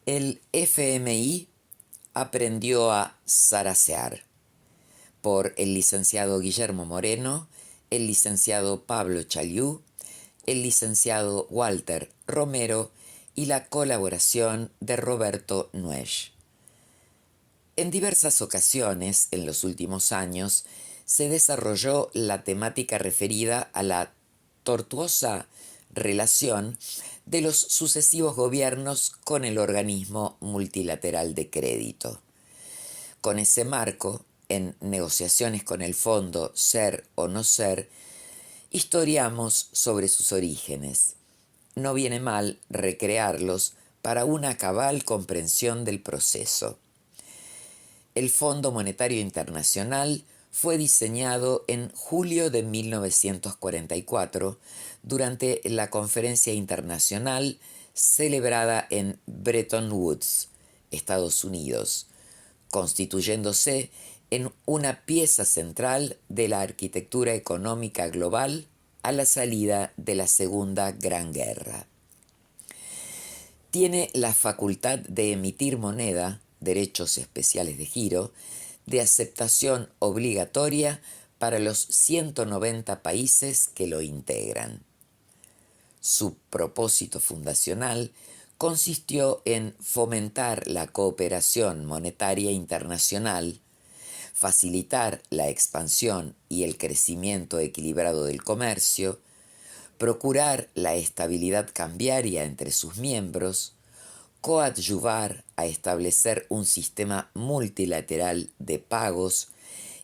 El FMI aprendió a zarasear, por el licenciado Guillermo Moreno, el licenciado Pablo Chaliú, el licenciado Walter Romero y la colaboración de Roberto Nuech. En diversas ocasiones, en los últimos años, se desarrolló la temática referida a la tortuosa relación de los sucesivos gobiernos con el organismo multilateral de crédito. Con ese marco, en negociaciones con el fondo Ser o No Ser, historiamos sobre sus orígenes. No viene mal recrearlos para una cabal comprensión del proceso. El Fondo Monetario Internacional fue diseñado en julio de 1944 durante la conferencia internacional celebrada en Bretton Woods, Estados Unidos, constituyéndose en una pieza central de la arquitectura económica global a la salida de la Segunda Gran Guerra. Tiene la facultad de emitir moneda, derechos especiales de giro, de aceptación obligatoria para los 190 países que lo integran. Su propósito fundacional consistió en fomentar la cooperación monetaria internacional, facilitar la expansión y el crecimiento equilibrado del comercio, procurar la estabilidad cambiaria entre sus miembros, coadyuvar a establecer un sistema multilateral de pagos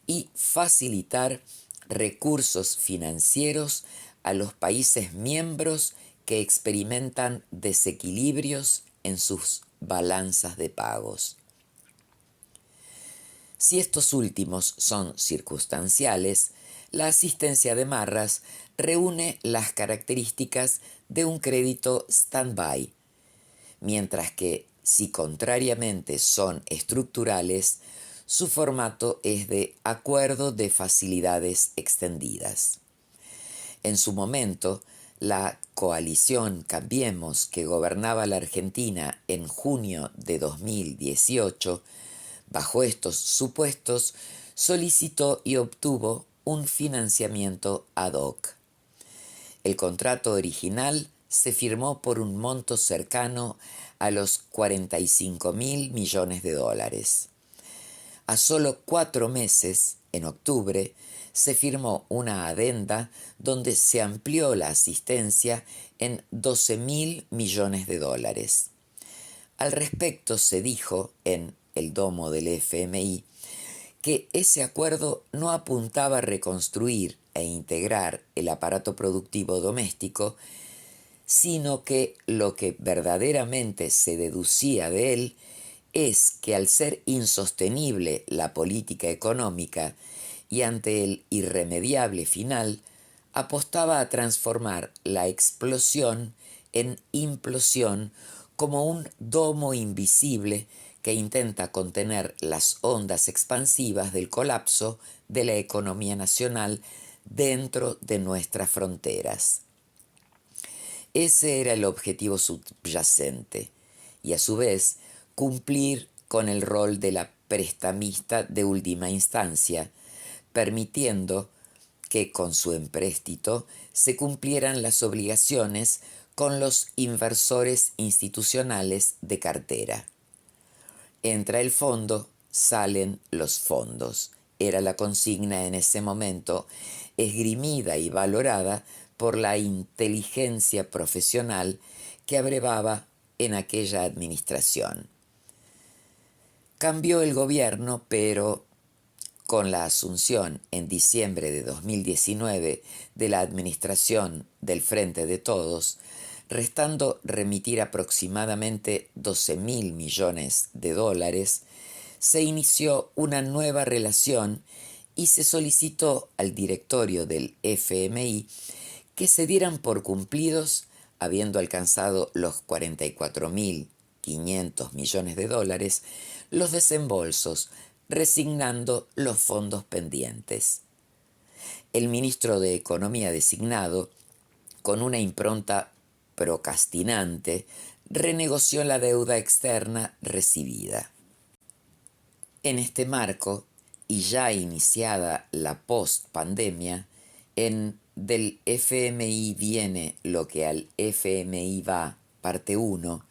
y facilitar recursos financieros a los países miembros que experimentan desequilibrios en sus balanzas de pagos. Si estos últimos son circunstanciales, la asistencia de Marras reúne las características de un crédito stand-by, mientras que, si contrariamente son estructurales, su formato es de acuerdo de facilidades extendidas. En su momento, la coalición Cambiemos que gobernaba la Argentina en junio de 2018, bajo estos supuestos, solicitó y obtuvo un financiamiento ad hoc. El contrato original se firmó por un monto cercano a los 45.000 millones de dólares. A solo 4 meses, en octubre, se firmó una adenda donde se amplió la asistencia en 12.000 millones de dólares. Al respecto se dijo en el domo del FMI que ese acuerdo no apuntaba a reconstruir e integrar el aparato productivo doméstico, sino que lo que verdaderamente se deducía de él es que al ser insostenible la política económica y ante el irremediable final, apostaba a transformar la explosión en implosión como un domo invisible que intenta contener las ondas expansivas del colapso de la economía nacional dentro de nuestras fronteras. Ese era el objetivo subyacente y a su vez cumplir con el rol de la prestamista de última instancia, permitiendo que con su empréstito se cumplieran las obligaciones con los inversores institucionales de cartera. Entra el fondo, salen los fondos. Era la consigna en ese momento, esgrimida y valorada por la inteligencia profesional que abrevaba en aquella administración. Cambió el gobierno, pero con la asunción en diciembre de 2019 de la administración del Frente de Todos, restando remitir aproximadamente 12.000 millones de dólares, se inició una nueva relación y se solicitó al directorio del FMI que se dieran por cumplidos, habiendo alcanzado los 44.500 millones de dólares, los desembolsos, resignando los fondos pendientes. El ministro de Economía designado, con una impronta procrastinante, renegoció la deuda externa recibida. En este marco, y ya iniciada la post-pandemia, en Del FMI viene lo que al FMI va, parte 1,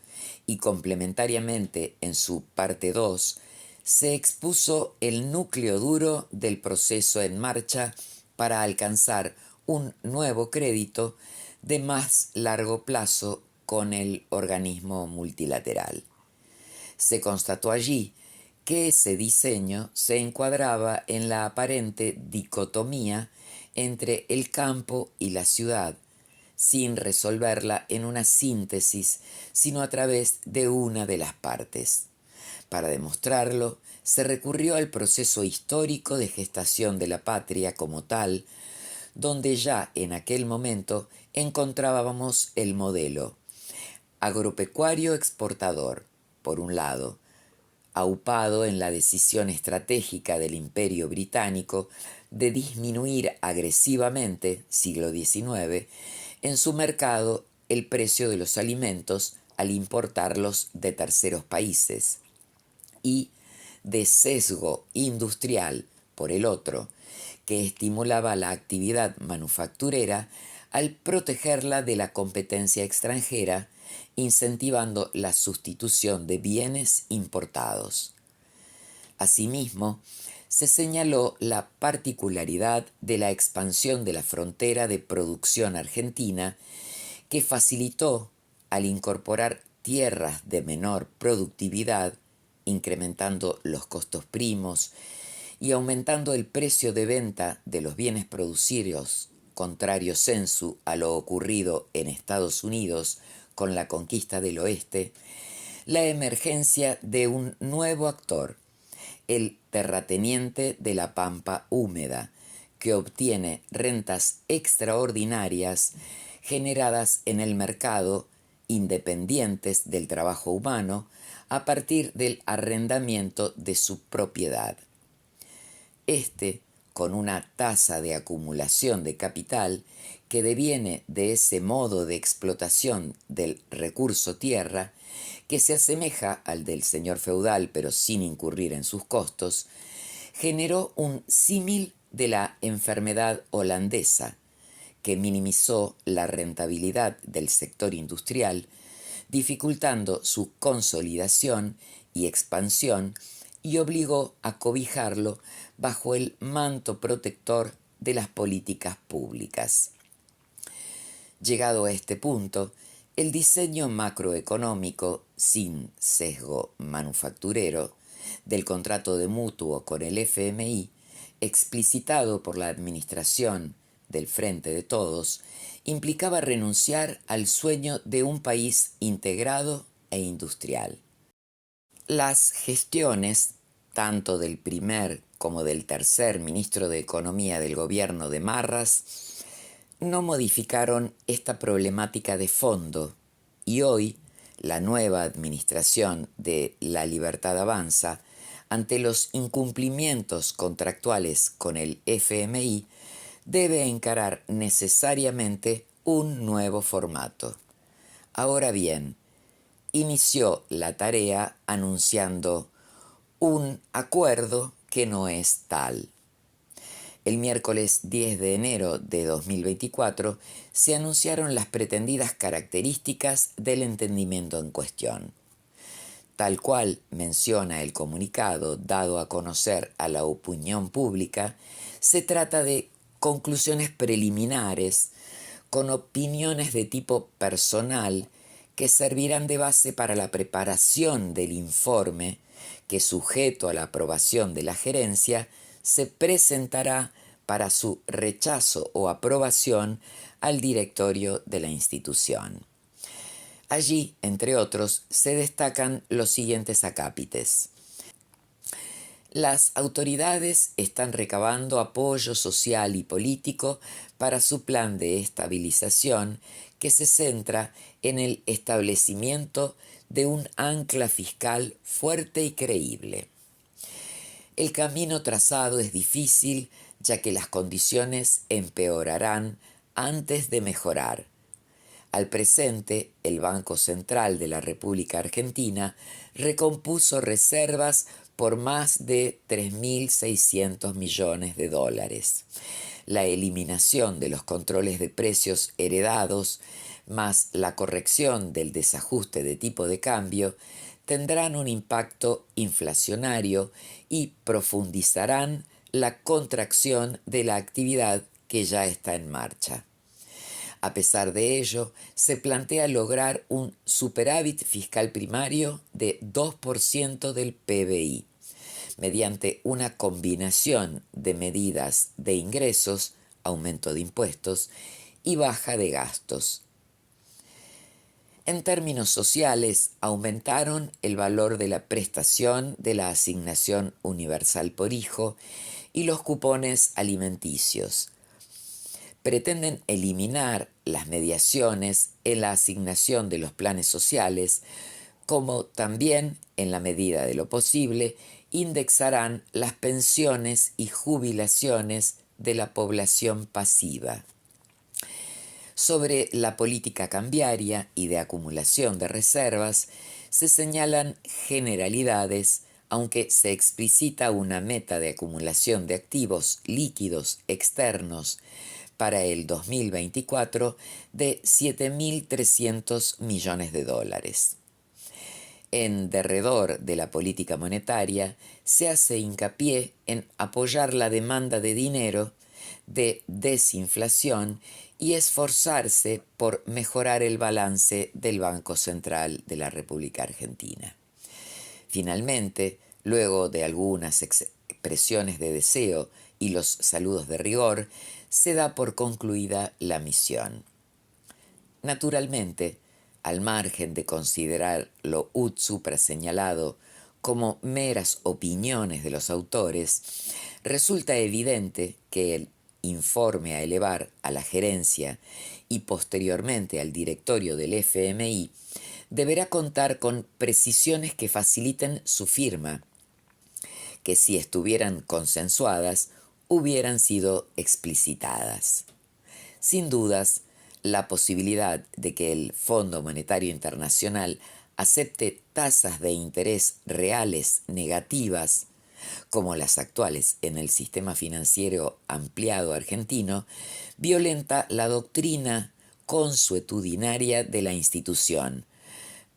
y complementariamente en su parte 2, se expuso el núcleo duro del proceso en marcha para alcanzar un nuevo crédito de más largo plazo con el organismo multilateral. Se constató allí que ese diseño se encuadraba en la aparente dicotomía entre el campo y la ciudad, sin resolverla en una síntesis, sino a través de una de las partes. Para demostrarlo, se recurrió al proceso histórico de gestación de la patria como tal, donde ya en aquel momento encontrábamos el modelo agropecuario exportador, por un lado, aupado en la decisión estratégica del Imperio Británico de disminuir agresivamente, siglo XIX, en su mercado el precio de los alimentos al importarlos de terceros países, y de sesgo industrial, por el otro, que estimulaba la actividad manufacturera al protegerla de la competencia extranjera, incentivando la sustitución de bienes importados. Asimismo, se señaló la particularidad de la expansión de la frontera de producción argentina, que facilitó, al incorporar tierras de menor productividad, incrementando los costos primos y aumentando el precio de venta de los bienes producidos, contrario sensu a lo ocurrido en Estados Unidos con la conquista del oeste, la emergencia de un nuevo actor, el terrateniente de la pampa húmeda, que obtiene rentas extraordinarias generadas en el mercado, independientes del trabajo humano, a partir del arrendamiento de su propiedad. Este, con una tasa de acumulación de capital que deviene de ese modo de explotación del recurso tierra, que se asemeja al del señor feudal pero sin incurrir en sus costos, generó un símil de la enfermedad holandesa, que minimizó la rentabilidad del sector industrial, dificultando su consolidación y expansión, y obligó a cobijarlo bajo el manto protector de las políticas públicas. Llegado a este punto, el diseño macroeconómico, sin sesgo manufacturero, del contrato de mutuo con el FMI, explicitado por la administración del Frente de Todos, implicaba renunciar al sueño de un país integrado e industrial. Las gestiones, tanto del primer como del tercer ministro de Economía del gobierno de Marras, no modificaron esta problemática de fondo, y hoy la nueva administración de La Libertad Avanza, ante los incumplimientos contractuales con el FMI, debe encarar necesariamente un nuevo formato. Ahora bien, inició la tarea anunciando un acuerdo que no es tal. El miércoles 10 de enero de 2024 se anunciaron las pretendidas características del entendimiento en cuestión. Tal cual menciona el comunicado dado a conocer a la opinión pública, se trata de conclusiones preliminares con opiniones de tipo personal que servirán de base para la preparación del informe que, sujeto a la aprobación de la gerencia, se presentará para su rechazo o aprobación al directorio de la institución. Allí, entre otros, se destacan los siguientes acápites. Las autoridades están recabando apoyo social y político para su plan de estabilización, que se centra en el establecimiento de un ancla fiscal fuerte y creíble. El camino trazado es difícil, ya que las condiciones empeorarán antes de mejorar. Al presente, el Banco Central de la República Argentina recompuso reservas por más de 3.600 millones de dólares. La eliminación de los controles de precios heredados, más la corrección del desajuste de tipo de cambio, tendrán un impacto inflacionario y profundizarán la contracción de la actividad que ya está en marcha. A pesar de ello, se plantea lograr un superávit fiscal primario de 2% del PBI, mediante una combinación de medidas de ingresos, aumento de impuestos y baja de gastos. En términos sociales, aumentaron el valor de la prestación de la asignación universal por hijo y los cupones alimenticios. Pretenden eliminar las mediaciones en la asignación de los planes sociales, como también, en la medida de lo posible, indexarán las pensiones y jubilaciones de la población pasiva. Sobre la política cambiaria y de acumulación de reservas, se señalan generalidades, aunque se explicita una meta de acumulación de activos líquidos externos para el 2024 de 7.300 millones de dólares. En derredor de la política monetaria se hace hincapié en apoyar la demanda de dinero, de desinflación y esforzarse por mejorar el balance del Banco Central de la República Argentina. Finalmente, luego de algunas expresiones de deseo y los saludos de rigor, se da por concluida la misión. Naturalmente, al margen de considerar lo ut supra señalado como meras opiniones de los autores, resulta evidente que el informe a elevar a la gerencia y posteriormente al directorio del FMI deberá contar con precisiones que faciliten su firma, que si estuvieran consensuadas hubieran sido explicitadas. Sin dudas, la posibilidad de que el Fondo Monetario Internacional acepte tasas de interés reales negativas, como las actuales en el sistema financiero ampliado argentino, violenta la doctrina consuetudinaria de la institución,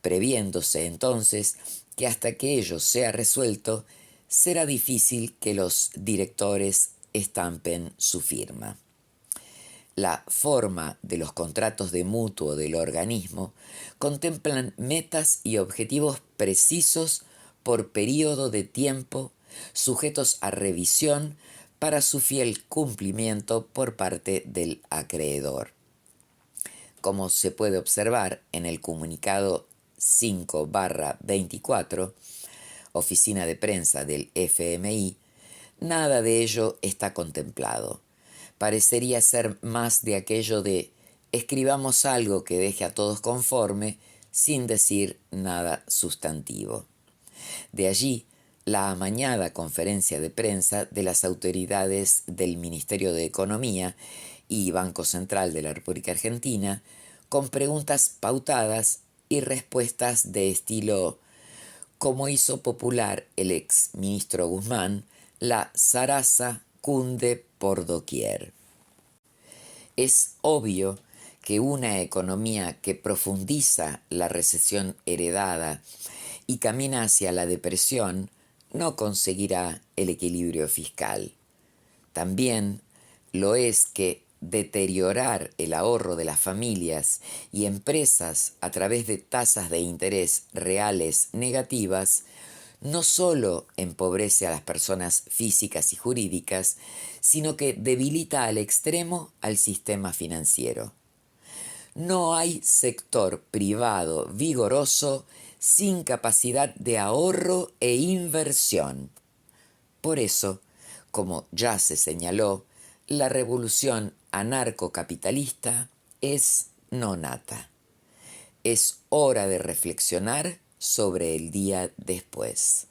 previéndose entonces que hasta que ello sea resuelto, será difícil que los directores estampen su firma. La forma de los contratos de mutuo del organismo contemplan metas y objetivos precisos por periodo de tiempo, sujetos a revisión para su fiel cumplimiento por parte del acreedor. Como se puede observar en el comunicado 5/24, Oficina de Prensa del FMI, nada de ello está contemplado. Parecería ser más de aquello de escribamos algo que deje a todos conforme sin decir nada sustantivo. De allí la amañada conferencia de prensa de las autoridades del Ministerio de Economía y Banco Central de la República Argentina, con preguntas pautadas y respuestas de estilo como hizo popular el ex ministro Guzmán, la zaraza cunde por doquier. Es obvio que una economía que profundiza la recesión heredada y camina hacia la depresión no conseguirá el equilibrio fiscal. También lo es que deteriorar el ahorro de las familias y empresas a través de tasas de interés reales negativas no solo empobrece a las personas físicas y jurídicas, sino que debilita al extremo al sistema financiero. No hay sector privado vigoroso sin capacidad de ahorro e inversión. Por eso, como ya se señaló, la revolución anarcocapitalista es no nata. Es hora de reflexionar sobre el día después.